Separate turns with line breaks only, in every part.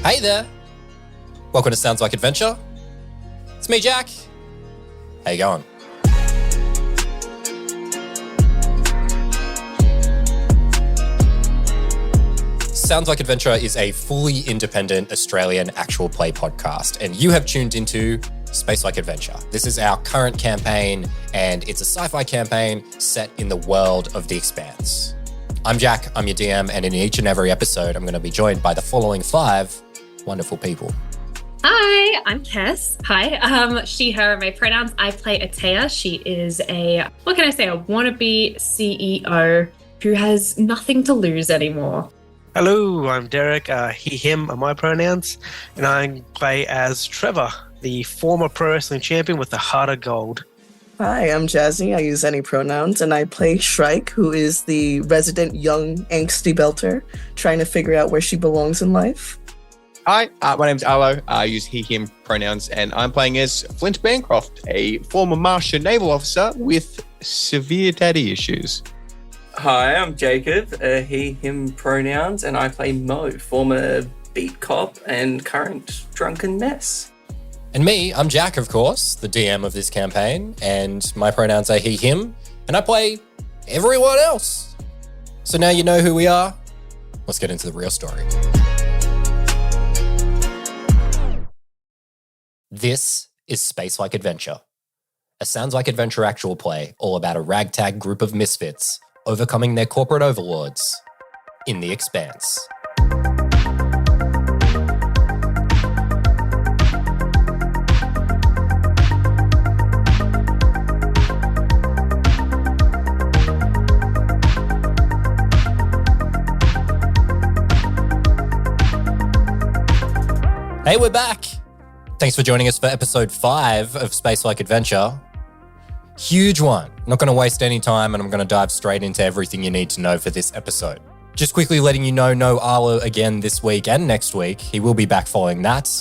Hey there. Welcome to Sounds Like Adventure. It's me, Jack. How you going? Sounds Like Adventure is a fully independent Australian actual play podcast, and you have tuned into Space Like Adventure. This is our current campaign, and it's a sci-fi campaign set in the world of The Expanse. I'm Jack, I'm your DM, and in each and every episode, I'm going to be joined by the following 5 wonderful people.
Hi, I'm Tess. Hi, she, her, my pronouns. I play Atea. She is a wannabe CEO who has nothing to lose anymore.
Hello, I'm Derek. He, him are my pronouns, and I play as Trevor, the former pro wrestling champion with the heart of gold.
Hi, I'm Jazzy. I use any pronouns, and I play Shrike, who is the resident young angsty belter trying to figure out where she belongs in life.
Hi, my name's Arlo. I use he, him pronouns, and I'm playing as Flint Bancroft, a former Martian naval officer with severe daddy issues.
Hi, I'm Jacob, he, him pronouns, and I play Mo, former beat cop and current drunken mess.
And me, I'm Jack, of course, the DM of this campaign, and my pronouns are he, him, and I play everyone else. So now you know who we are. Let's get into the real story. This is Space Like Adventure, a Sounds Like Adventure actual play all about a ragtag group of misfits overcoming their corporate overlords in The Expanse. Hey, we're back. Thanks for joining us for episode 5 of Space Like Adventure. Huge one. I'm not going to waste any time, and I'm going to dive straight into everything you need to know for this episode. Just quickly letting you know, no Arlo again this week and next week. He will be back following that.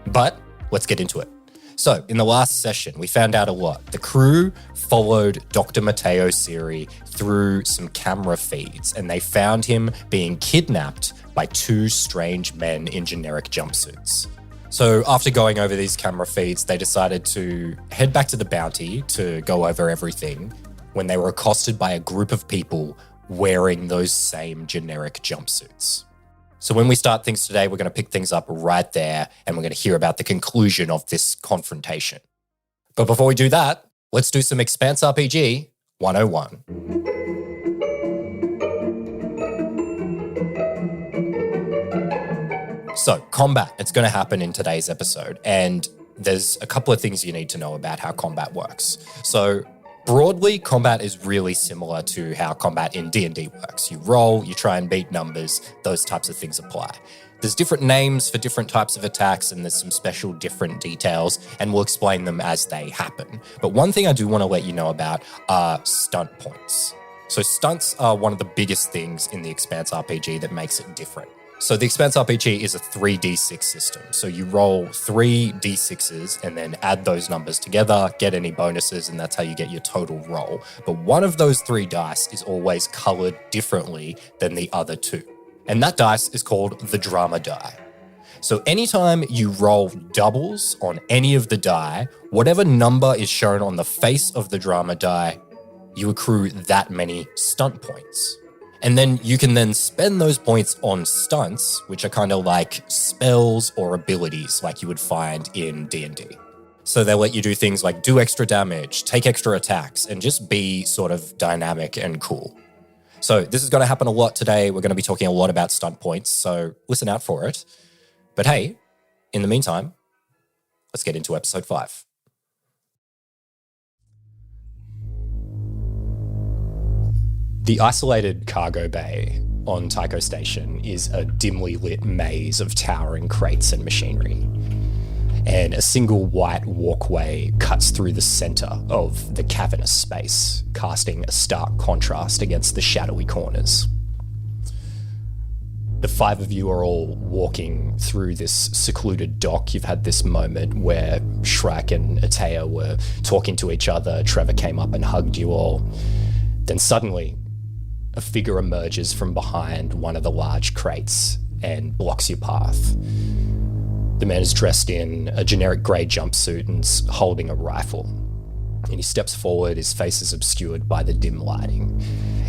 But let's get into it. So, in the last session, we found out a lot. The crew followed Dr. Matteo Siri through some camera feeds, and they found him being kidnapped by 2 strange men in generic jumpsuits. So after going over these camera feeds, they decided to head back to the Bounty to go over everything when they were accosted by a group of people wearing those same generic jumpsuits. So when we start things today, we're going to pick things up right there, and we're going to hear about the conclusion of this confrontation. But before we do that, let's do some Expanse RPG 101. So, combat, it's going to happen in today's episode, and there's a couple of things you need to know about how combat works. So, broadly, combat is really similar to how combat in D&D works. You roll, you try and beat numbers, those types of things apply. There's different names for different types of attacks, and there's some special different details, and we'll explain them as they happen. But one thing I do want to let you know about are stunt points. So, stunts are one of the biggest things in the Expanse RPG that makes it different. So the Expanse RPG is a 3d6 system. So you roll 3 d6s and then add those numbers together, get any bonuses, and that's how you get your total roll. But one of those 3 dice is always colored differently than the other 2. And that dice is called the drama die. So anytime you roll doubles on any of the die, whatever number is shown on the face of the drama die, you accrue that many stunt points. And then you can then spend those points on stunts, which are kind of like spells or abilities like you would find in D&D. So they'll let you do things like do extra damage, take extra attacks, and just be sort of dynamic and cool. So this is going to happen a lot today. We're going to be talking a lot about stunt points, so listen out for it. But hey, in the meantime, let's get into episode 5. The isolated cargo bay on Tycho Station is a dimly lit maze of towering crates and machinery. And a single white walkway cuts through the center of the cavernous space, casting a stark contrast against the shadowy corners. The 5 of you are all walking through this secluded dock. You've had this moment where Shrike and Atea were talking to each other. Trevor came up and hugged you all. Then suddenly, a figure emerges from behind one of the large crates, and blocks your path. The man is dressed in a generic grey jumpsuit and holding a rifle. And he steps forward, his face is obscured by the dim lighting.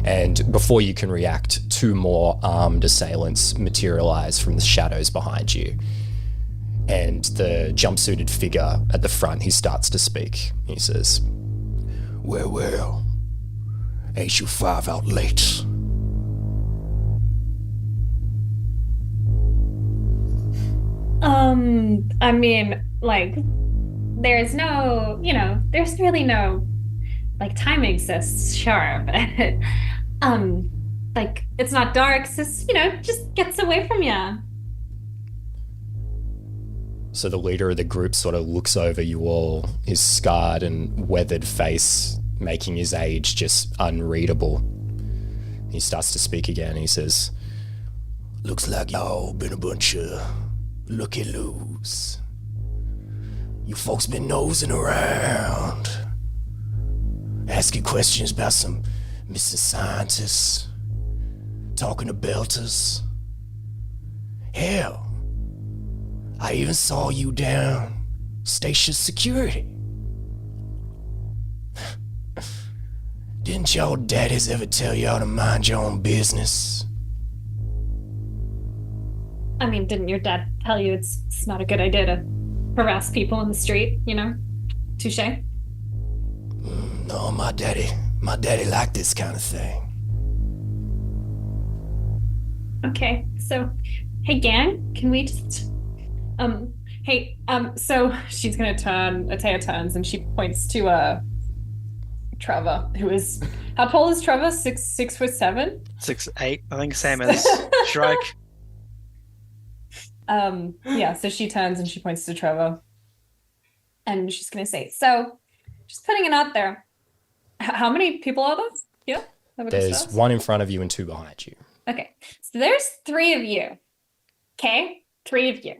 And before you can react, 2 more armed assailants materialize from the shadows behind you. And the jumpsuited figure at the front, he starts to speak. He says, well, ain't you 5 out late?
I mean, like, there's really no, like, time exists, sure, but, like, it's not dark, so, just gets away from you.
So the leader of the group sort of looks over you all, his scarred and weathered face making his age just unreadable. He starts to speak again. He says, looks like y'all been a bunch of looky-loos. You folks been nosing around, asking questions about some missing scientists, talking to belters. Hell, I even saw you down station security. Didn't y'all daddies ever tell y'all to mind your own business?
I mean, didn't your dad tell you it's not a good idea to harass people in the street, Touche?
No, my daddy liked this kind of thing.
Okay, so, hey gang, can we just, so she's gonna turn, Atea turns and she points to, Trevor, who is, how tall is Trevor? 6'7"?
6'8", I think, same as Shrike.
So she turns and she points to Trevor. And she's gonna say, so, just putting it out there. How many people are there? Yeah?
There's 1 in front of you and 2 behind you.
Okay, so there's 3 of you. Okay? 3 of you.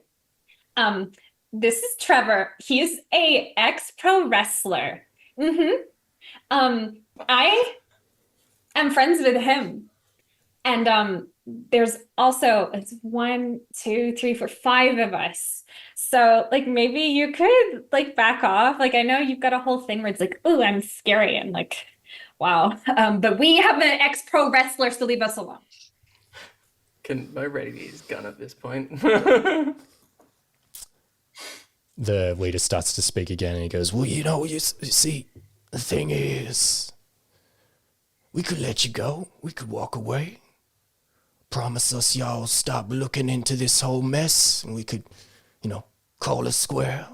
This is Trevor. He's a ex-pro wrestler. I am friends with him. And there's also, it's 1, 2, 3, 4, 5 of us. So like maybe you could like back off. Like I know you've got a whole thing where it's like, ooh, I'm scary and like, wow. But we have an ex-pro wrestler, so leave us alone.
Can Mo ready his gun at this point?
The leader starts to speak again and he goes, well, you see, the thing is, we could let you go. We could walk away. Promise us y'all stop looking into this whole mess and we could, call it square.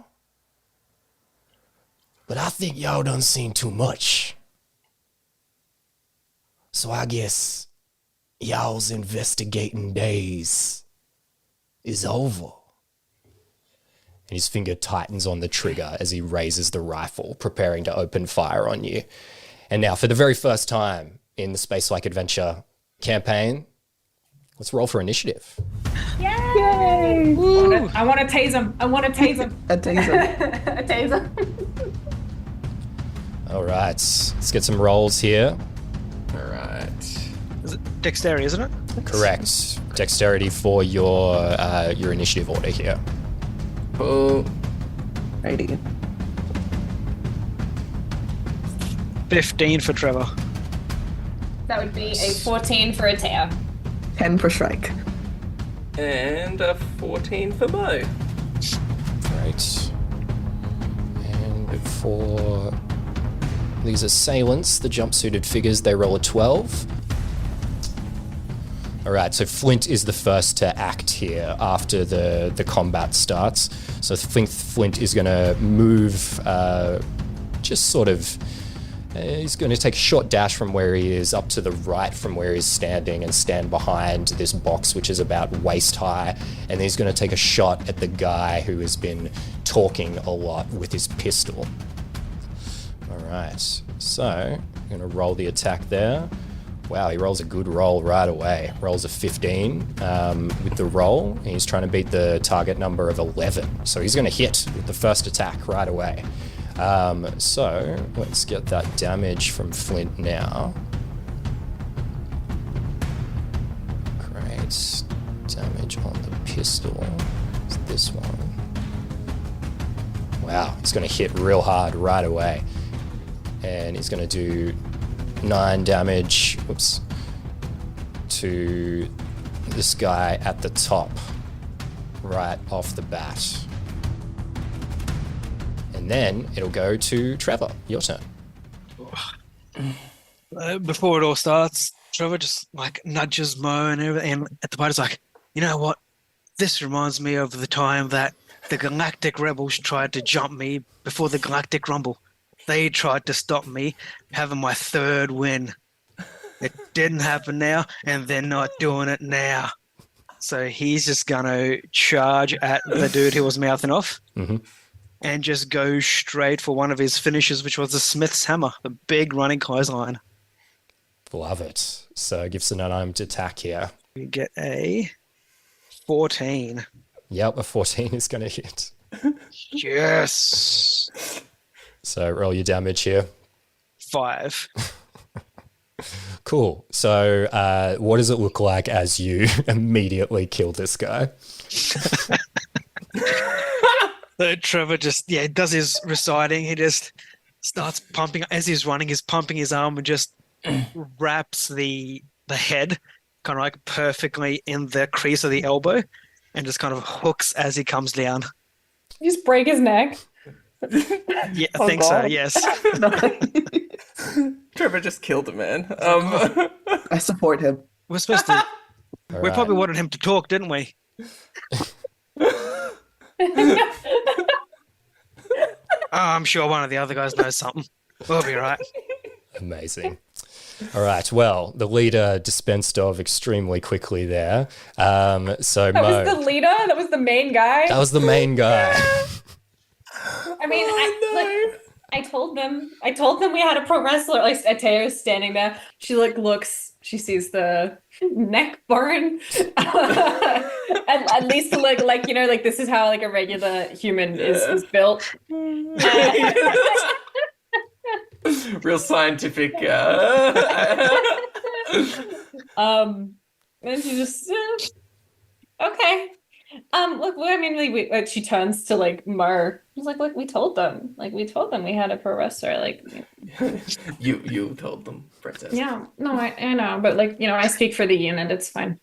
But I think y'all done seen too much. So I guess y'all's investigating days is over. And his finger tightens on the trigger as he raises the rifle, preparing to open fire on you. And now, for the very first time in the Space-like Adventure campaign, let's roll for initiative.
Yay!
Yay!
I want to tase him.
A taser.
A taser.
All right, let's get some rolls here.
All right.
Is it dexterity, isn't it?
Correct. Dexterity for your initiative order here.
Cool.
Righty.
15 for Trevor.
That would be a 14 for Atea.
10 for Shrike.
And a 14 for Mo.
Great. And for these assailants, the jumpsuited figures, they roll a 12. All right, so Flint is the first to act here after the combat starts. So Flint is going to move just sort of... he's going to take a short dash from where he is up to the right from where he's standing and stand behind this box, which is about waist high. And then he's going to take a shot at the guy who has been talking a lot with his pistol. All right, so I'm going to roll the attack there. Wow, he rolls a good roll right away. Rolls a 15 with the roll. And he's trying to beat the target number of 11. So he's going to hit with the first attack right away. So let's get that damage from Flint now. Great. Damage on the pistol is this one. Wow, it's going to hit real hard right away. And he's going to do 9 damage, to this guy at the top, right off the bat. And then it'll go to Trevor. Your turn.
Before it all starts, Trevor just like nudges Mo and everything, and at the part is like, you know what? This reminds me of the time that the Galactic Rebels tried to jump me before the Galactic Rumble. They tried to stop me having my 3rd win. It didn't happen now, and they're not doing it now. So he's just gonna charge at the dude who was mouthing off.
Mm-hmm.
And just go straight for one of his finishes, which was the Smith's Hammer, the big running clothesline.
Love it. So give us an unarmed attack here.
We get a 14.
Yep, a 14 is going to hit.
Yes.
So roll your damage here.
5.
Cool. So what does it look like as you immediately kill this guy?
So Trevor just, does his reciting. He just starts pumping. As he's running, he's pumping his arm and just wraps the head kind of like perfectly in the crease of the elbow and just kind of hooks as he comes down.
You just break his neck.
Yeah, I think so, yes.
Trevor just killed a man.
I support him.
We're supposed to...
All
We
right.
probably wanted him to talk, didn't we? I'm sure one of the other guys knows something. We'll be right.
Amazing. All right. Well, the leader dispensed of extremely quickly there. So
That
Mo,
was the leader? That was the main guy?
that was the main guy.
I mean, I told them we had a pro wrestler. Like Atea's standing there. She looks. She sees the neck burn. At least like this is how like a regular human is built.
Real scientific.
And she just okay. Look, I mean, we she turns to like Mer. She's like, look, we told them we had a pro wrestler. Like,
You told them, princess.
yeah, no, I know, but like, I speak for the unit. It's fine.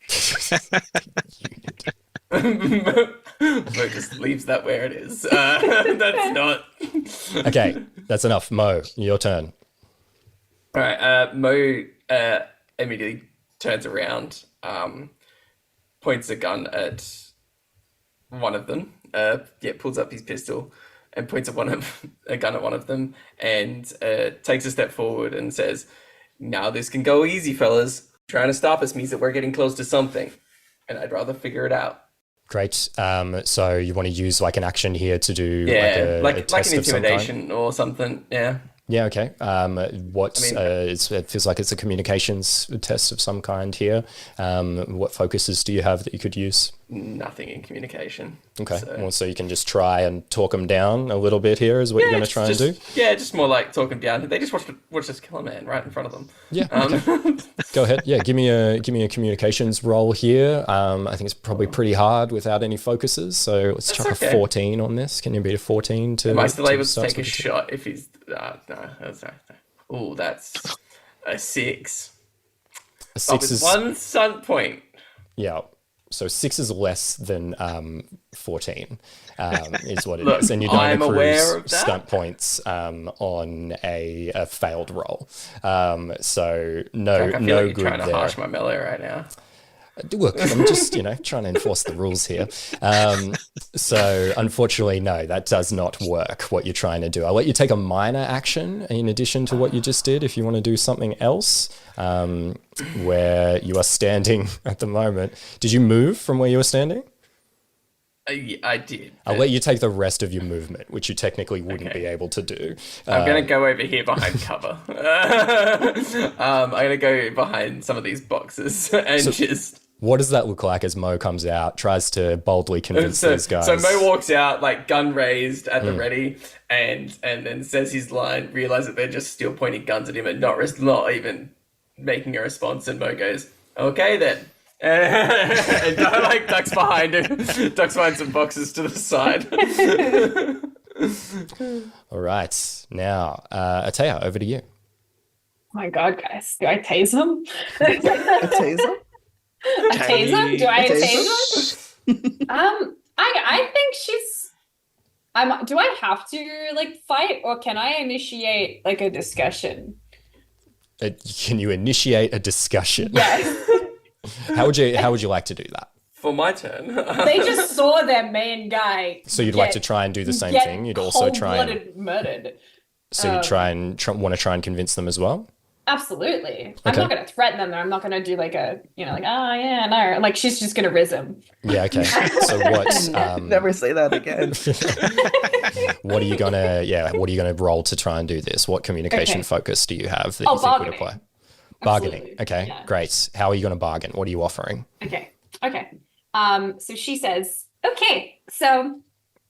Mo just leaves that where it is. That's not.
Okay, that's enough. Mo, your turn.
All right. Mo immediately turns around, points a gun at one of them. Pulls up his pistol and points a gun at one of them, and takes a step forward and says, "Now this can go easy, fellas. Trying to stop us means that we're getting close to something, and I'd rather figure it out."
Great. So you want to use like an action here to do
Yeah,
like a test
an
of some kind?
intimidation or something. Yeah.
Yeah, okay. It feels like it's a communications test of some kind here. What focuses do you have that you could use?
Nothing in communication.
Okay.
So,
So you can just try and talk them down a little bit here is what you're going to try and do?
Yeah, just more like talk them down. They just watched us kill a man right in front of them.
Yeah. Okay. Go ahead. Yeah, give me a communications roll here. I think it's probably pretty hard without any focuses. So let's chuck a 14 on this. Can you beat a 14 to?
Am I still able to
start
take a
with the-
shot if he's? No, that's right. Oh, that's a 6.
A 6 is
one stunt point.
yeah. So 6 is less than 14, is what it
Look,
is, and you don't
I'm
accrue
aware of that.
stunt points on a failed roll. So no
Like, I feel
no
like you're
good
trying to
there.
harsh my melee right now.
Look, I'm just trying to enforce the rules here. So unfortunately, no, that does not work. What you're trying to do, I'll let you take a minor action in addition to what you just did. If you want to do something else, where you are standing at the moment, did you move from where you were standing?
I did.
I'll let you take the rest of your movement, which you technically wouldn't
Okay.
be able to do.
I'm gonna go over here behind cover. I'm gonna go behind some of these boxes and just.
What does that look like as Mo comes out, tries to boldly convince these guys?
So Mo walks out, like gun raised at the ready, and then says his line. Realize that they're just still pointing guns at him and not even making a response. And Mo goes, "Okay then, And like ducks behind him, ducks behind some boxes to the side.
All right. Now, Atea, over to you.
Oh my God, guys. Do I tase him?
A taser?
A taser? Do I
Taser?
tase him? I think she's. Do I have to like fight, or can I initiate like a discussion?
Can you initiate a discussion?
Yes.
How would you like to do that?
For my turn.
They just saw their main guy.
So you'd like to try and do the same thing. You'd also try and
murdered.
so you want to try and convince them as well.
Absolutely. I'm
Okay.
not going to threaten them though. I'm not going to do like a, like, oh yeah, no. Like she's just going to riz him.
Yeah. Okay. So what?
Never say that again.
What are you gonna roll to try and do this? What communication
Okay.
focus do you have that you think would
bargaining.
apply? Bargaining.
Absolutely.
Okay.
Yeah.
Great. How are you going to bargain? What are you offering?
Okay. So she says, okay, so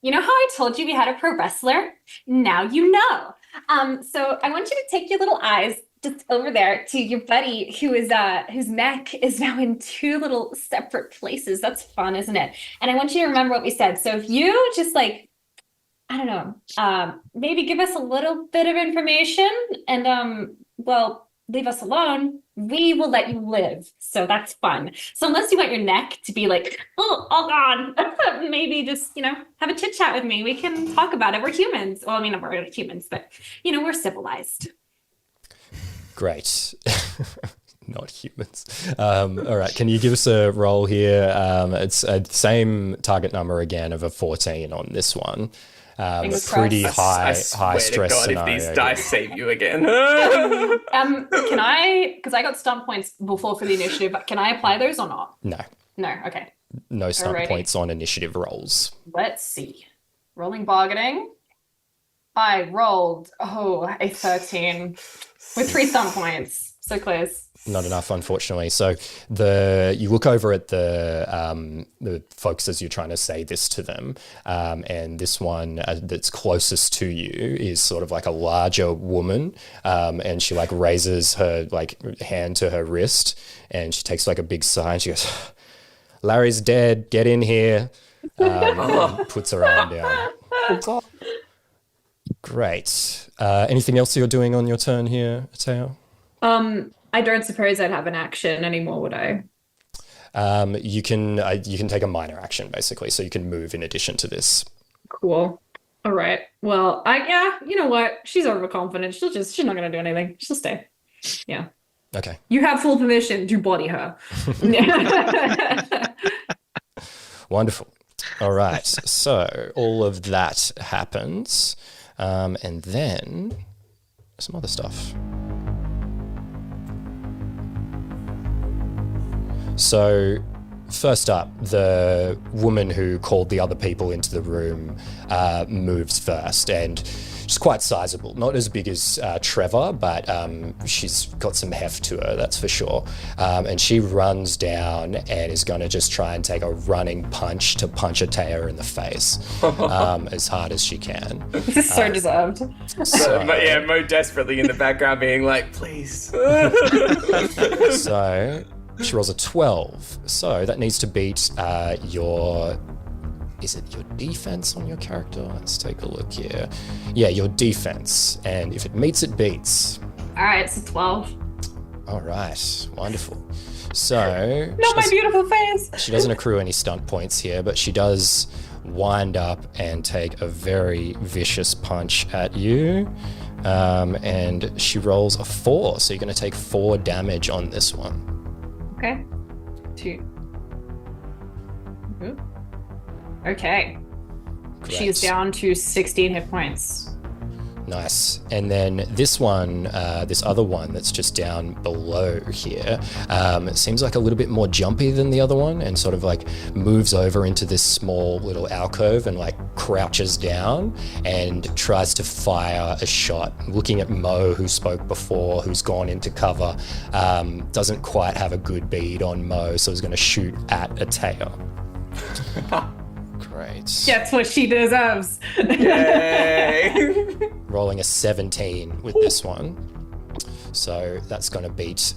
you know how I told you we had a pro wrestler? Now you know. So I want you to take your little eyes just over there to your buddy who is whose neck is now in two little separate places. That's fun, isn't it? And I want you to remember what we said. So if you just like, I don't know, maybe give us a little bit of information and leave us alone, we will let you live. So that's fun. So unless you want your neck to be like, oh God, maybe just, have a chit chat with me. We can talk about it. We're humans. Well, I mean, we're humans, but, we're civilized.
Great. Not humans. All right. Can you give us a roll here? It's a same target number again of a 14 on this one. Pretty high
swear
stress
to God,
scenario.
if these dice save you again.
Can I, because I got stunt points before for the initiative, but can I apply those or not?
No.
No, okay.
No stunt
Alrighty.
points on initiative rolls.
Let's see. Rolling bargaining. I rolled, a 13 with 3 stunt points. So close.
Not enough, unfortunately. So you look over at the folks as you're trying to say this to them, and this one that's closest to you is sort of like a larger woman, and she like raises her like hand to her wrist, and she takes like a big sigh. She goes, "Larry's dead. Get in here." And puts her arm down. Great. Anything else you're doing on your turn here, Ateo?
I don't suppose I'd have an action anymore, would I?
You can take a minor action basically, so you can move in addition to this.
Cool. All right. Well, you know what? She's overconfident. She's not going to do anything. She'll stay. Yeah.
Okay.
You have full permission to body her.
Wonderful. All right. So all of that happens, and then some other stuff. So first up, the woman who called the other people into the room moves first, and she's quite sizable. Not as big as Trevor, but she's got some heft to her, that's for sure. And she runs down and is going to just try and take a running punch to punch Atea in the face as hard as she can.
This is so deserved.
Mo desperately in the background being like, please.
So she rolls a 12. So that needs to beat your defense on your character? Let's take a look here. Yeah, your defense. And if it meets, it beats.
All right, so 12.
All right, wonderful. So
Not my beautiful face.
she doesn't accrue any stunt points here, but she does wind up and take a very vicious punch at you. And she rolls a 4, so you're going to take 4 damage on this one.
Okay. 2. Mhm. Okay.
Great.
She is down to 16 hit points.
Nice. And then this one, this other one that's just down below here, it seems like a little bit more jumpy than the other one, and sort of like moves over into this small little alcove and like crouches down and tries to fire a shot. Looking at Mo, who spoke before, who's gone into cover, doesn't quite have a good bead on Mo, so is going to shoot at Atea. Great.
That's what she deserves.
Yay!
Rolling a 17 with this one. So that's going to beat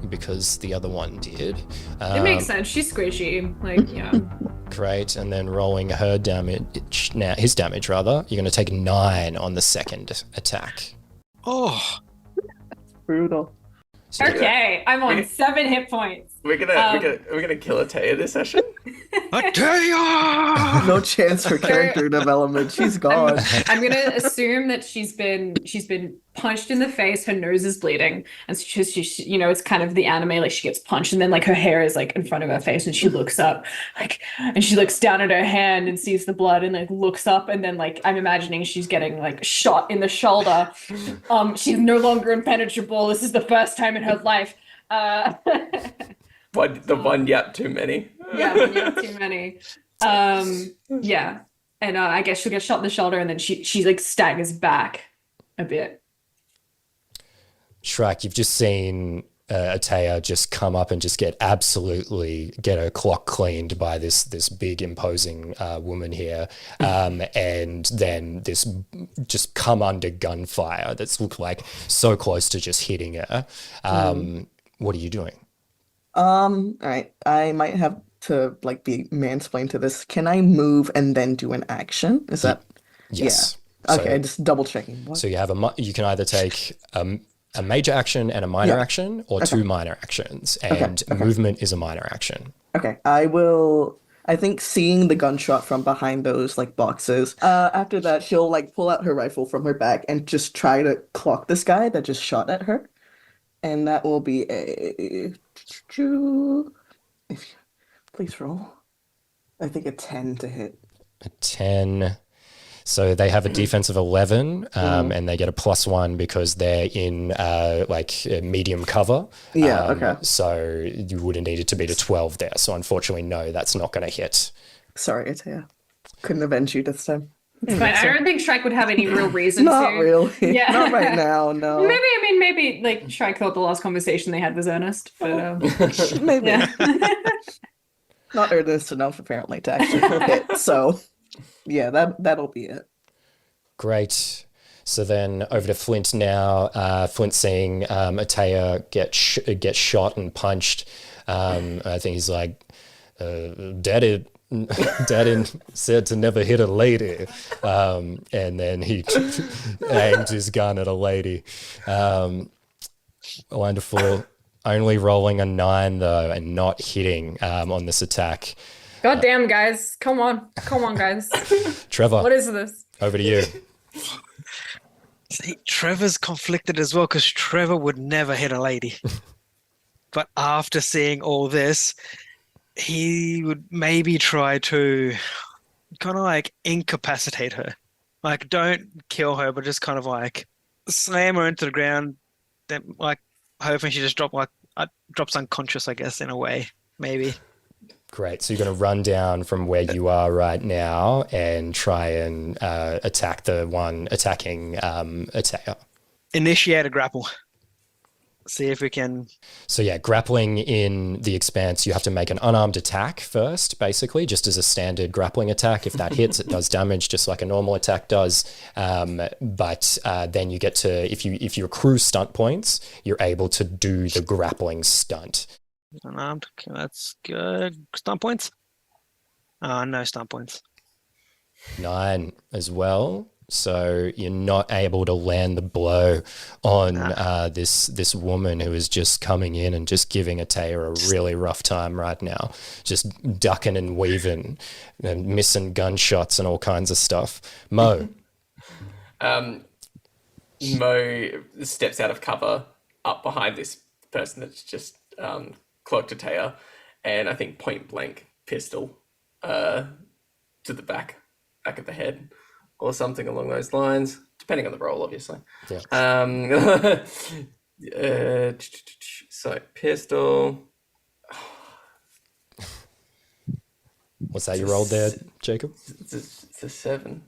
because the other one did.
It makes sense. She's squishy. Like, yeah.
Great. And then rolling her damage, now his damage rather, you're going to take 9 on the second attack.
Oh,
Brutal.
So
Okay, I'm on 7 hit points.
We're gonna kill Ataya this session.
Ataya!
No chance for character development. She's gone.
I'm gonna assume that she's been punched in the face. Her nose is bleeding, and she you know, it's kind of the anime, like she gets punched, and then like her hair is like in front of her face, and she looks up, like, and she looks down at her hand and sees the blood, and like looks up, and then like I'm imagining she's getting like shot in the shoulder. She's no longer impenetrable. This is the first time in her life.
One yap too many.
Yeah, one yap too many. Yeah, and I guess she'll get shot in the shoulder, and then she like staggers back a bit.
Shrek, you've just seen Ataya just come up and just get her clock cleaned by this big imposing woman here, and then this just come under gunfire that's looked like so close to just hitting her. What are you doing?
All right. I might have to like be mansplained to this. Can I move and then do an action? Is that?
Yes.
Yeah. Okay,
So,
just double checking. What?
so you have you can either take a major action and a minor action, or 2 minor actions, and movement is a minor action.
Okay, I think seeing the gunshot from behind those like boxes. After that, she'll like pull out her rifle from her bag and just try to clock this guy that just shot at her. And that will be a please roll. I think a 10 to hit.
A 10. So they have a defense of 11, and they get a +1 because they're in medium cover.
Yeah, okay.
So you would have needed to beat a 12 there. So unfortunately, no, that's not going to hit.
Sorry, Ataya. Couldn't avenge you this time.
It's fine. I don't think Shrek would have any real reason
Not
to.
really.
Yeah.
Not right now, no.
Maybe like Shrek thought the last conversation they had was earnest, but
Maybe.
yeah.
Not earnest enough apparently to actually hit. So yeah, that'll be it.
Great. So then over to Flint now. Flint seeing Ataya get shot and punched. I think he's like, Daddy said to never hit a lady. And then he aimed his gun at a lady. Wonderful. Only rolling a 9 though, and not hitting on this attack.
God damn, guys. Come on, guys.
Trevor,
What is this?
over to you.
see, Trevor's conflicted as well because Trevor would never hit a lady. But after seeing all this, he would maybe try to kind of like incapacitate her. Like, don't kill her, but just kind of like slam her into the ground, then like hoping she just drops unconscious, I guess, in a way, maybe.
Great. So you're going to run down from where you are right now and try and attack the one attacking Ataya.
Initiate a grapple. See if we can.
So yeah, grappling in the Expanse, you have to make an unarmed attack first, basically, just as a standard grappling attack. If that hits, it does damage, just like a normal attack does. But then you get to, if you accrue stunt points, you're able to do the grappling stunt.
Unarmed. Okay, that's good. Stunt points? No stunt points.
9 as well. So you're not able to land the blow on this woman who is just coming in and just giving Ataya a really rough time right now, just ducking and weaving and missing gunshots and all kinds of stuff. Mo.
Mo steps out of cover up behind this person that's just cloaked Ataya, and I think point blank pistol to the back of the head. Or something along those lines, depending on the role, obviously.
Yeah.
So pistol.
What's that you rolled there, Jacob?
It's a 7.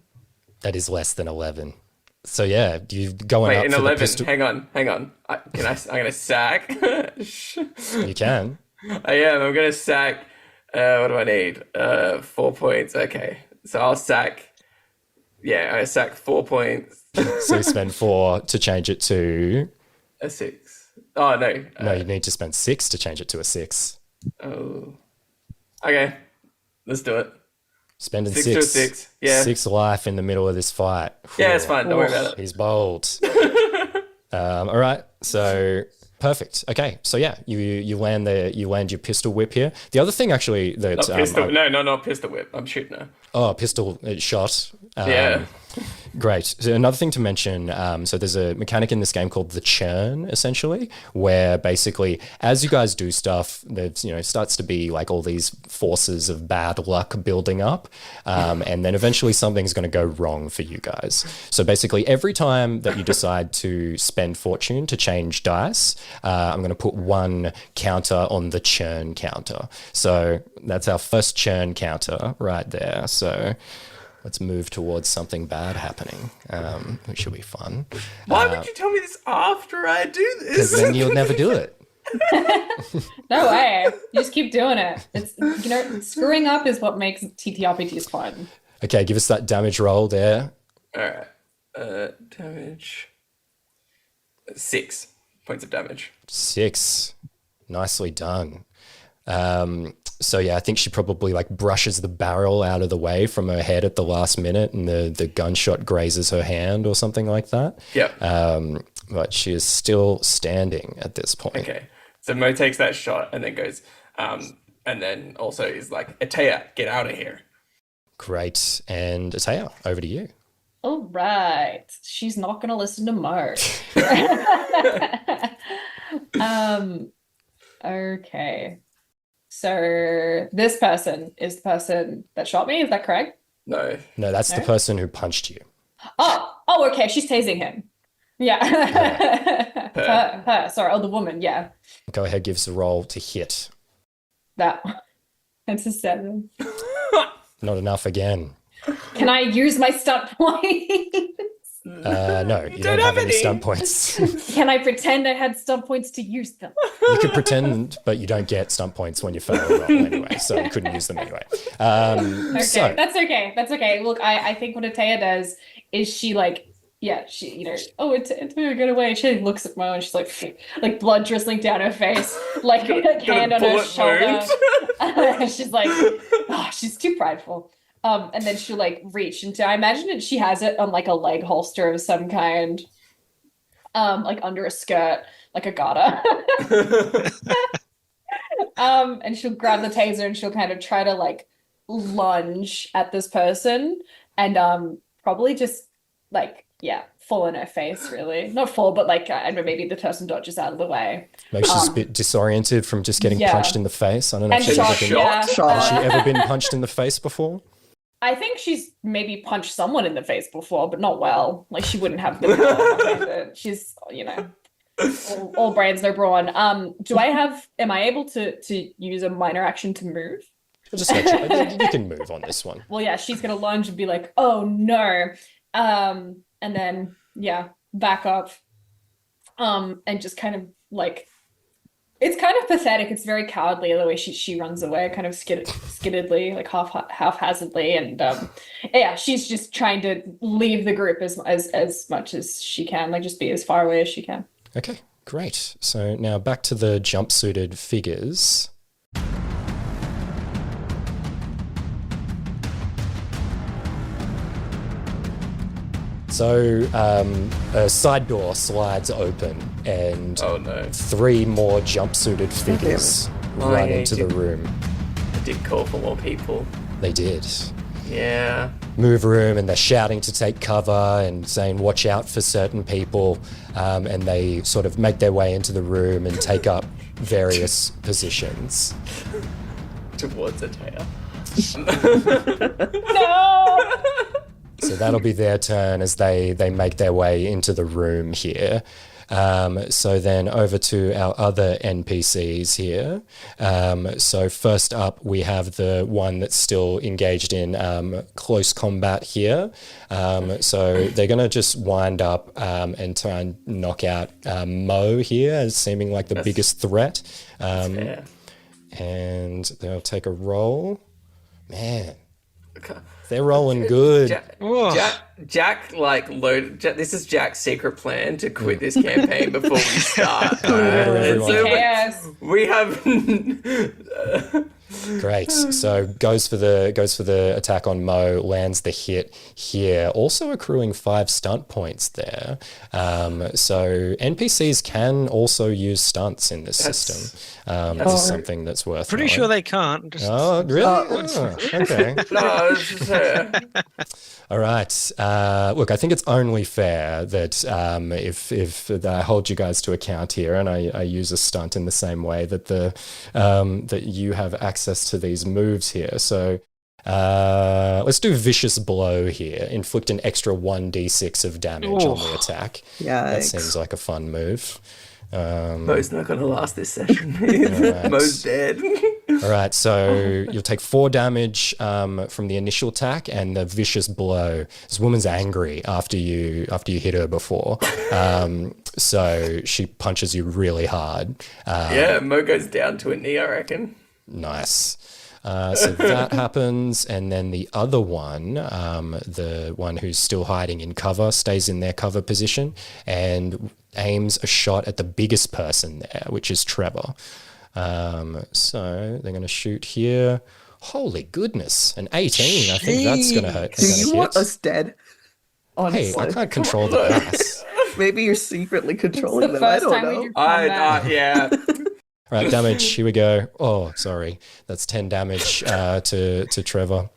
That is less than 11. So yeah, you going up
in
for
11.
the pistol.
Hang on. I'm gonna sack.
You can.
I am. I'm gonna sack. What do I need? 4 points. Okay, so I'll sack. Yeah, I sack 4 points.
So you spend 4 to change it to
A 6. Oh, no.
No, you need to spend 6 to change it to a 6.
Oh. Okay. Let's do it.
Spending
6 to a 6. Yeah.
6 life in the middle of this fight.
Yeah, it's fine. Don't worry about it.
He's bold. All right. So perfect. Okay. So yeah, you land your pistol whip here. The other thing actually that
Not pistol. No, not pistol whip. I'm shooting her.
Oh, pistol shot.
Yeah.
Great. So another thing to mention, so there's a mechanic in this game called the churn, essentially, where basically as you guys do stuff, there's, starts to be like all these forces of bad luck building up, and then eventually something's going to go wrong for you guys. So basically every time that you decide to spend fortune to change dice, I'm going to put 1 counter on the churn counter. So that's our first churn counter right there. So let's move towards something bad happening, which should be fun.
Why would you tell me this after I do this?
Because then you'll never do it.
No way. You just keep doing it. It's screwing up is what makes TTRPGs fun.
Okay, give us that damage roll there.
All right. Damage. 6 points of damage.
6. Nicely done. So yeah, I think she probably like brushes the barrel out of the way from her head at the last minute, and the gunshot grazes her hand or something like that.
Yeah.
But she is still standing at this point.
Okay. So Mo takes that shot and then goes, and then also is like, Atea, get out of here.
Great. And Atea, over to you.
All right. She's not going to listen to Mo. Okay. So this person is the person that shot me. Is that correct?
No,
that's the person who punched you.
Oh, okay. She's tasing him. Yeah. Her. Sorry. Oh, the woman. Yeah.
Go ahead, give us a roll to hit.
That one. It's a 7.
Not enough again.
Can I use my stunt point?
No, you don't have any stunt points.
Can I pretend I had stunt points to use them?
You could pretend, but you don't get stunt points when you fail a roll anyway, so you couldn't use them anyway.
Okay,
so,
that's okay. Look, I think what Atea does is she she, it's moving good away. She looks at Mo and she's like blood drizzling down her face, like hand on her shoulder. She's like, she's too prideful. And then she'll like reach into, I imagine that she has it on like a leg holster of some kind, like under a skirt, like a garter. And she'll grab the taser and she'll kind of try to like lunge at this person and probably just like, fall in her face, really. Not fall, but like, I don't know, maybe the person dodges out of the way.
Maybe she's a bit disoriented from just getting punched in the face. I don't know if she's
has
she ever been punched in the face before?
I think she's maybe punched someone in the face before, but not well. Like she wouldn't have the power. She's, all brains, no brawn. Am I able to use a minor action to move?
Just you can move on this one.
Well, yeah, she's gonna lunge and be like, "Oh no," and then back up, and just kind of like. It's kind of pathetic. It's very cowardly the way she runs away, kind of skiddedly, like haphazardly, and she's just trying to leave the group as much as she can, like just be as far away as she can.
Okay, great. So now back to the jumpsuited figures. So a side door slides open and 3 more jumpsuited figures run into the room.
I did call for more people.
They did.
Yeah.
Move room and they're shouting to take cover and saying watch out for certain people, and they sort of make their way into the room and take up various positions.
Towards Atea.
No!
So that'll be their turn as they make their way into the room here. So then over to our other NPCs here. So first up, we have the one that's still engaged in close combat here. So they're going to just wind up and try and knock out Mo here as seeming like the biggest threat. And they'll take a roll. Man.
Okay.
They're rolling good.
Jack loaded. This is Jack's secret plan to quit this campaign before we start.
Yes.
We have.
Great. So goes for the attack on Mo, lands the hit here, also accruing 5 stunt points there. So NPCs can also use stunts in this system. This is something that's worth
Pretty
knowing.
sure they can't.
Oh, really? Okay.
No, this is her.
All right. Look, I think it's only fair that if I hold you guys to account here, and I use a stunt in the same way that that you have access to these moves here. So let's do Vicious Blow here. Inflict an extra 1d6 of damage on the attack.
Yeah,
That seems like a fun move.
Mo's not going to last this session.
right.
Mo's dead.
All right, so you'll take 4 damage from the initial attack and the Vicious Blow. This woman's angry after you hit her before, so she punches you really hard.
Yeah, Mo goes down to a knee, I reckon.
Nice. So that happens, and then the other one, the one who's still hiding in cover, stays in their cover position and aims a shot at the biggest person there, which is Trevor. So they're going to shoot here. Holy goodness, an 18. I think that's going to hurt.
Do you want us dead?
Hey,
Honestly.
I can't control the dice.
Maybe you're secretly controlling
the
them. I
first
don't
time we
know.
do combat.
Yeah.
All right, damage. Here we go. Oh, sorry. That's 10 damage to Trevor.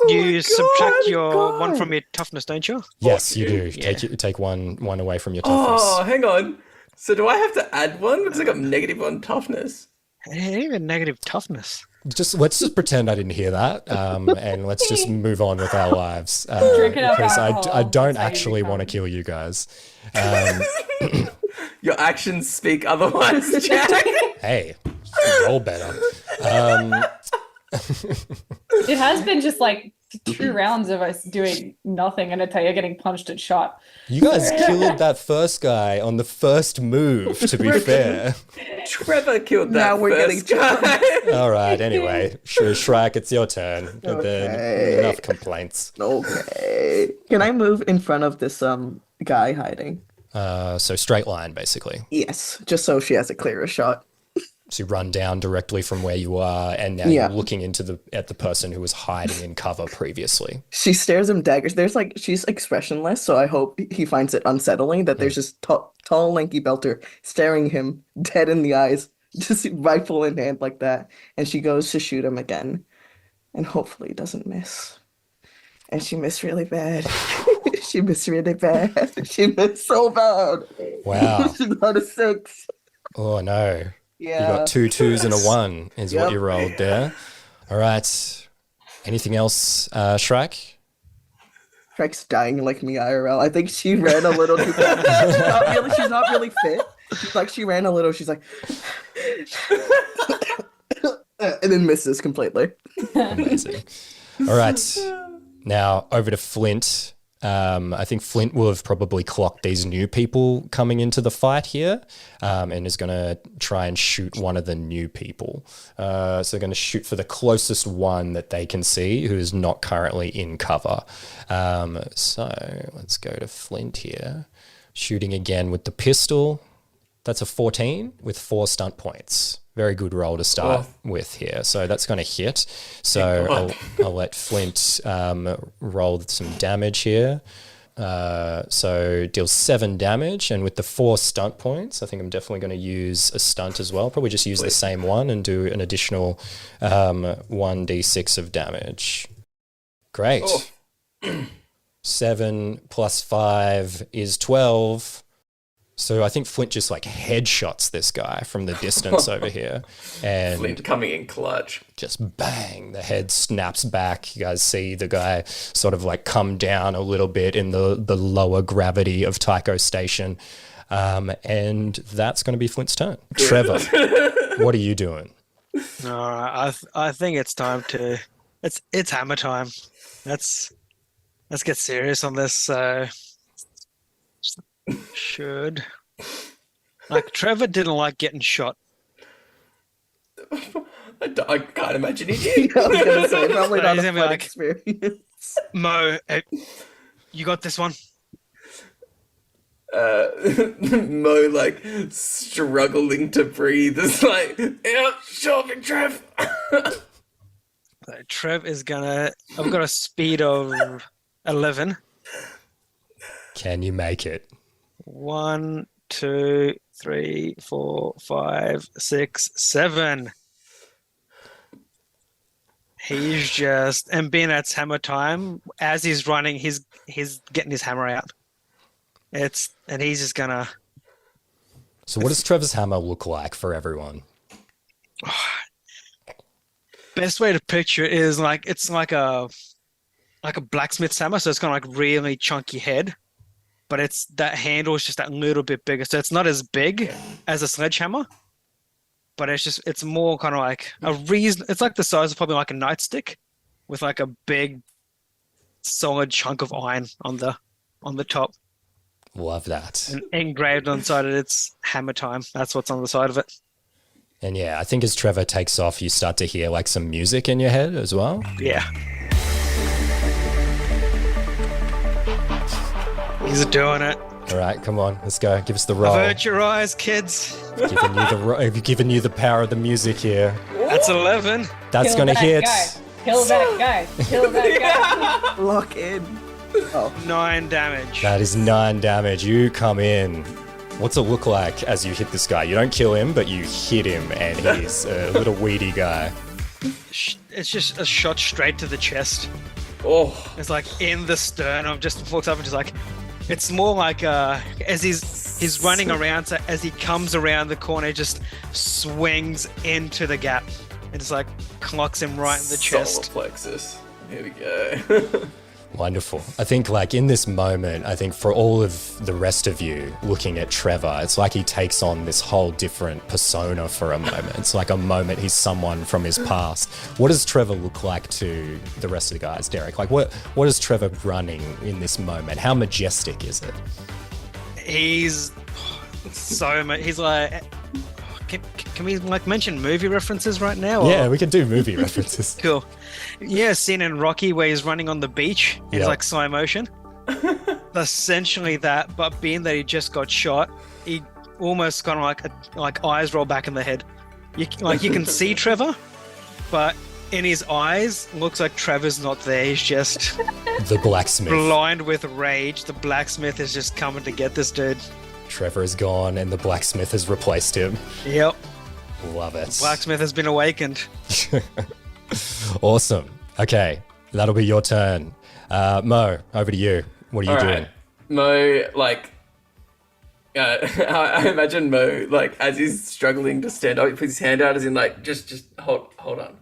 You subtract your one from your toughness, don't you?
Yes, you do.
Yeah.
Take one away from your toughness.
Oh, hang on. So do I have to add one because I got -1 toughness?
Even negative toughness.
Let's just pretend I didn't hear that, and let's just move on with our lives.
Drinking up
because
alcohol.
I don't
That's how you
actually want to
become.
kill you guys.
Your actions speak otherwise, Jack.
Hey, roll better.
It has been just like 2 rounds of us doing nothing and Ataya getting punched and shot.
You guys killed that first guy on the first move, to be fair.
Trevor killed that
Now we're
first
getting
guy.
All right, anyway. Shrek, it's your turn.
Okay.
Enough complaints.
Okay. Can I move in front of this guy hiding?
So straight line, basically.
Yes, just so she has a clearer shot.
So you run down directly from where you are, and now
Yeah.
you're looking at the person who was hiding in cover previously.
She stares him daggers. She's expressionless, so I hope he finds it unsettling that there's this tall, lanky belter staring him dead in the eyes, just rifle in hand like that. And she goes to shoot him again, and hopefully he doesn't miss. And she missed really bad. She missed really bad. She missed so bad.
Wow.
She got a 6.
Oh, no.
Yeah.
You got 2 2s and a 1 is what
Yep.
you rolled there. All right. Anything else, Shrek?
Shrek's dying like me IRL. I think she ran a little too fast. She's not really fit. She ran a little. She's like, and then misses completely.
Amazing. All right. Now over to Flint. I think Flint will have probably clocked these new people coming into the fight here, and is going to try and shoot one of the new people. So they're going to shoot for the closest one that they can see who is not currently in cover. So let's go to Flint here. Shooting again with the pistol. That's a 14 with 4 stunt points. Very good roll to start with here. So that's going to hit. So I'll let Flint roll some damage here. So deals 7 damage. And with the 4 stunt points, I think I'm definitely going to use a stunt as well. Probably just use the same one and do an additional 1d6 of damage. Great. 7 plus 5 is 12. So I think Flint just like headshots this guy from the distance over here, and
Flint coming in clutch.
just bang, the head snaps back. You guys see the guy sort of like come down a little bit in the lower gravity of Tycho Station, and that's going to be Flint's turn. Trevor, what are you doing?
No, I think it's time to. It's hammer time. Let's get serious on this. Should Trevor didn't like getting shot.
I can't imagine he did.
I was gonna say, probably not
He's
a
gonna be
fun
like-
experience.
Mo, You got this one.
Mo, like, struggling to breathe is like, yeah, sure thing, Trev.
So Trev is gonna. I've got a speed of 11.
Can you make it?
1, 2, 3, 4, 5, 6, 7. He's just, and being at hammer time, as he's running, he's getting his hammer out. And he's just gonna.
So what does Trevor's hammer look like for everyone?
Best way to picture it is like it's like a blacksmith's hammer, so it's kind of like really chunky head, but that handle is just that little bit bigger, so it's not as big as a sledgehammer, but it's more kind of like it's like the size of probably like a nightstick with like a big solid chunk of iron on the top.
Love that.
And engraved on the side of it's hammer time. That's what's on the side of it.
And yeah, I think as Trevor takes off, you start to hear like some music in your head as well.
Yeah. He's doing it.
All right, come on, let's go. Give us the roll.
Avert your eyes, kids.
I've given you the power of the music here.
That's 11.
That's going to hit.
Kill that guy. Kill that guy.
Lock in. Oh.
9 damage.
That is 9 damage. You come in. What's it look like as you hit this guy? You don't kill him, but you hit him, and he's a little weedy guy.
It's just a shot straight to the chest.
Oh,
It's like in the sternum. Just looks up and just like, it's more like as he's running around. So as he comes around the corner, he just swings into the gap and just like clocks him right in the chest.
solar plexus. Here we go.
Wonderful. I think like in this moment, I think for all of the rest of you looking at Trevor, it's like he takes on this whole different persona for a moment. It's like a moment he's someone from his past. What does Trevor look like to the rest of the guys, Derek? Like what is Trevor running in this moment? How majestic is it?
He's so much. He's like, can we like mention movie references right now?
Yeah, we can do movie references.
Cool. Yeah, scene in Rocky where he's running on the beach. It's like slow motion. Essentially that, but being that he just got shot, he almost kind of like eyes roll back in the head. You can see Trevor, but in his eyes, looks like Trevor's not there. He's just
The blacksmith.
blind with rage. The blacksmith is just coming to get this dude.
Trevor is gone and the blacksmith has replaced him.
Yep.
Love it.
Blacksmith has been awakened.
Awesome. Okay, that'll be your turn. Mo, over to you. What are you doing?
Mo, like, I imagine Mo, like, as he's struggling to stand up, he puts his hand out as in, like, just hold on.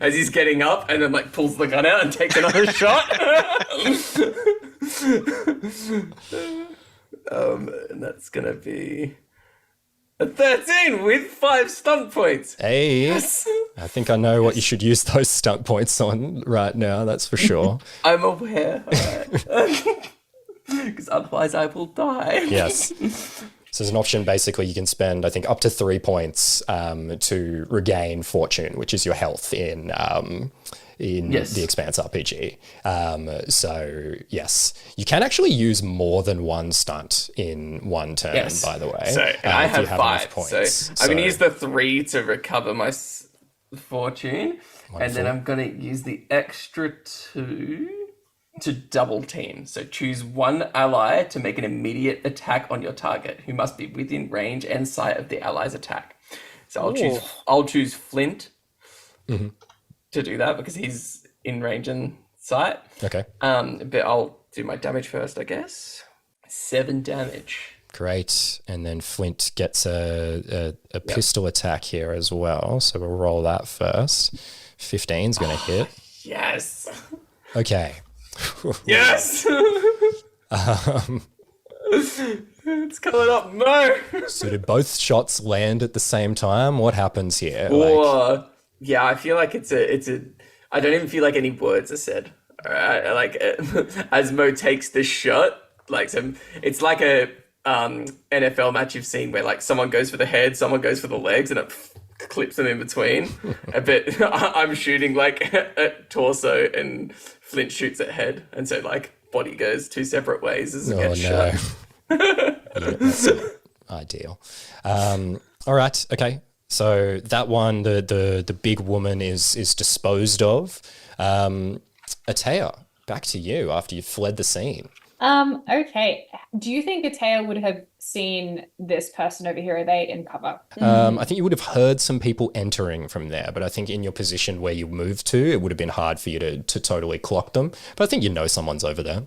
As he's getting up and then, like, pulls the gun out and takes another shot. And that's gonna be a 13 with 5 stunt points.
Hey,
Yes.
I think I know what you should use those stunt points on right now, that's for sure.
I'm aware, because otherwise I will die.
Yes. So as an option, basically, you can spend, I think, up to 3 points to regain fortune, which is your health in the Expanse RPG. So, yes. You can actually use more than one stunt in one turn, by the way.
So, I
if you
have 5
points.
So, I'm going to use the 3 to recover my fortune.
Wonderful.
And then I'm going to use the extra 2 to double team. So choose one ally to make an immediate attack on your target, who must be within range and sight of the ally's attack. So I'll choose Flint to do that because he's in range and sight.
Okay.
But I'll do my damage first, I guess. 7 damage.
Great. And then Flint gets a pistol attack here as well. So we'll roll that first. 15's going to hit.
Yes.
Okay.
Yes. It's coming up, no.
So did both shots land at the same time? What happens here?
Yeah, I feel like it's a. I don't even feel like any words are said. All right, like as Mo takes the shot, like it's like a NFL match you've seen where like someone goes for the head, someone goes for the legs, and it clips them in between. But I'm shooting like at torso, and Flint shoots at head, and so like body goes two separate ways as it
Oh
gets
no.
shot.
Yeah, that's not ideal. All right. Okay. So that one, the big woman is disposed of. Atea, back to you after you've fled the scene.
Okay. Do you think Atea would have seen this person over here? Are they in cover?
I think you would have heard some people entering from there, but I think in your position where you moved to, it would have been hard for you to totally clock them. But I think you know someone's over there.